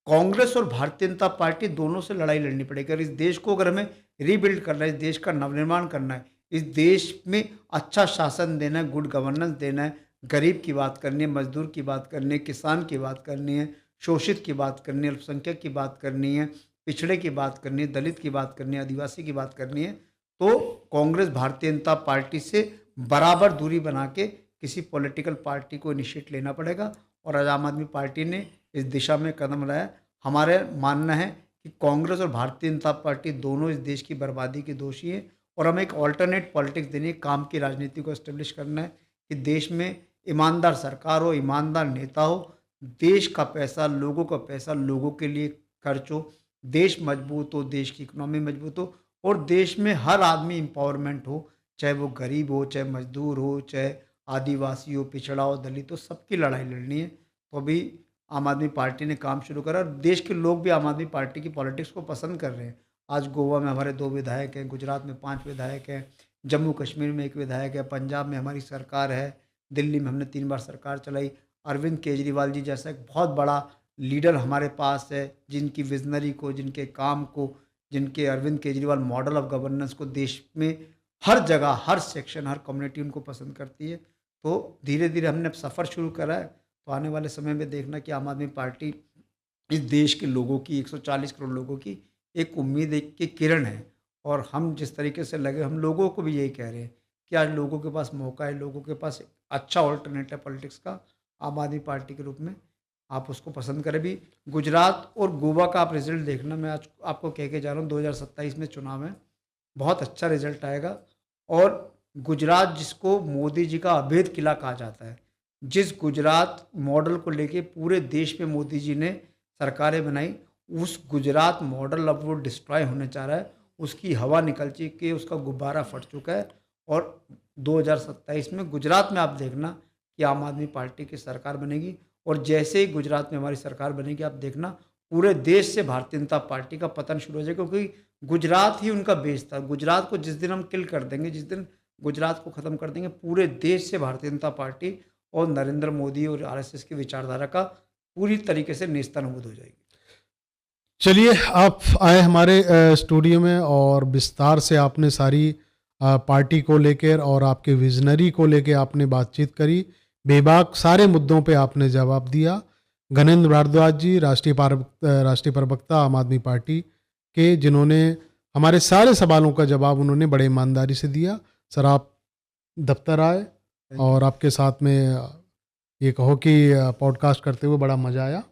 कांग्रेस और भारतीय जनता पार्टी दोनों से लड़ाई लड़नी पड़ेगी। अगर इस देश को अगर हमें रीबिल्ड करना है, इस देश का नवनिर्माण करना है, इस देश में अच्छा शासन देना है, गुड गवर्नेंस देना है, गरीब की बात करनी है, मजदूर की बात करनी है, किसान की बात करनी है, शोषित की बात करनी है, अल्पसंख्यक की बात करनी है, पिछड़े की बात करनी है, दलित की बात करनी है, आदिवासी की बात करनी है, तो कांग्रेस भारतीय जनता पार्टी से बराबर दूरी बना के किसी पॉलिटिकल पार्टी को इनिशिएट लेना पड़ेगा। और आज आम आदमी पार्टी ने इस दिशा में कदम रहा है। हमारे मानना है कि कांग्रेस और भारतीय जनता पार्टी दोनों इस देश की बर्बादी के दोषी हैं और हमें एक ऑल्टरनेट पॉलिटिक्स देनी है, काम की राजनीति को एस्टेब्लिश करना है कि देश में ईमानदार सरकार हो, ईमानदार नेता हो, देश का पैसा, लोगों का पैसा लोगों के लिए खर्च हो, देश मजबूत हो, देश की इकोनॉमी मजबूत हो और देश में हर आदमी एम्पावरमेंट हो, चाहे वो गरीब हो, चाहे मजदूर हो, चाहे आदिवासी हो, पिछड़ा हो, दलित हो, सबकी लड़ाई लड़नी है। तो अभी आम आदमी पार्टी ने काम शुरू करा और देश के लोग भी आम आदमी पार्टी की पॉलिटिक्स को पसंद कर रहे हैं। आज गोवा में हमारे 2 विधायक हैं, गुजरात में 5 विधायक हैं, जम्मू कश्मीर में 1 विधायक है, पंजाब में हमारी सरकार है, दिल्ली में हमने 3 बार सरकार चलाई। अरविंद केजरीवाल जी जैसा एक बहुत बड़ा लीडर हमारे पास है, जिनकी विजनरी को, जिनके काम को, जिनके Arvind Kejriwal model of governance को देश में हर जगह, हर सेक्शन, हर कम्युनिटी उनको पसंद करती है। तो धीरे धीरे हमने अब सफ़र शुरू करा है। तो आने वाले समय में देखना कि आम आदमी पार्टी इस देश के लोगों की, 140 करोड़ लोगों की एक उम्मीद, एक की किरण है। और हम जिस तरीके से लगे, हम लोगों को भी यही कह रहे हैं कि आज लोगों के पास मौका है, लोगों के पास एक अच्छा ऑल्टरनेट है पॉलिटिक्स का, आम आदमी पार्टी के रूप में आप उसको पसंद करें भी। गुजरात और गोवा का आप रिजल्ट देखना, मैं आज आपको कह के जा रहा हूँ 2027 में चुनाव है, बहुत अच्छा रिजल्ट आएगा। और गुजरात जिसको मोदी जी का अभेद किला कहा जाता है, जिस गुजरात मॉडल को लेके पूरे देश में मोदी जी ने सरकारें बनाई, उस गुजरात मॉडल अब वो डिस्ट्रॉय होने जा रहा है, उसकी हवा निकल चुकी है, उसका गुब्बारा फट चुका है। और 2027 में गुजरात में आप देखना कि आम आदमी पार्टी की सरकार बनेगी। और जैसे ही गुजरात में हमारी सरकार बनेगी, आप देखना पूरे देश से भारतीय जनता पार्टी का पतन शुरू हो जाएगा, क्योंकि गुजरात ही उनका बेस था। गुजरात को जिस दिन हम किल कर देंगे, जिस दिन गुजरात को ख़त्म कर देंगे, पूरे देश से भारतीय जनता पार्टी और नरेंद्र मोदी और आरएसएस की विचारधारा का पूरी तरीके से नेस्तनाबूद हो जाएगी। चलिए, आप आए हमारे स्टूडियो में और विस्तार से आपने सारी पार्टी को लेकर और आपके विजनरी को लेकर आपने बातचीत करी। बेबाक सारे मुद्दों पे आपने जवाब दिया। गणेंद्र भारद्वाज जी, राष्ट्रीय प्रवक्ता आम आदमी पार्टी के, जिन्होंने हमारे सारे सवालों का जवाब उन्होंने बड़े ईमानदारी से दिया। सर, आप दफ्तर आए और आपके साथ में ये कहो कि पॉडकास्ट करते हुए बड़ा मज़ा आया।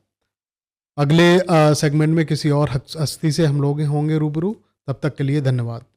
अगले सेगमेंट में किसी और हस्ती से हम लोग होंगे रूबरू। तब तक के लिए धन्यवाद।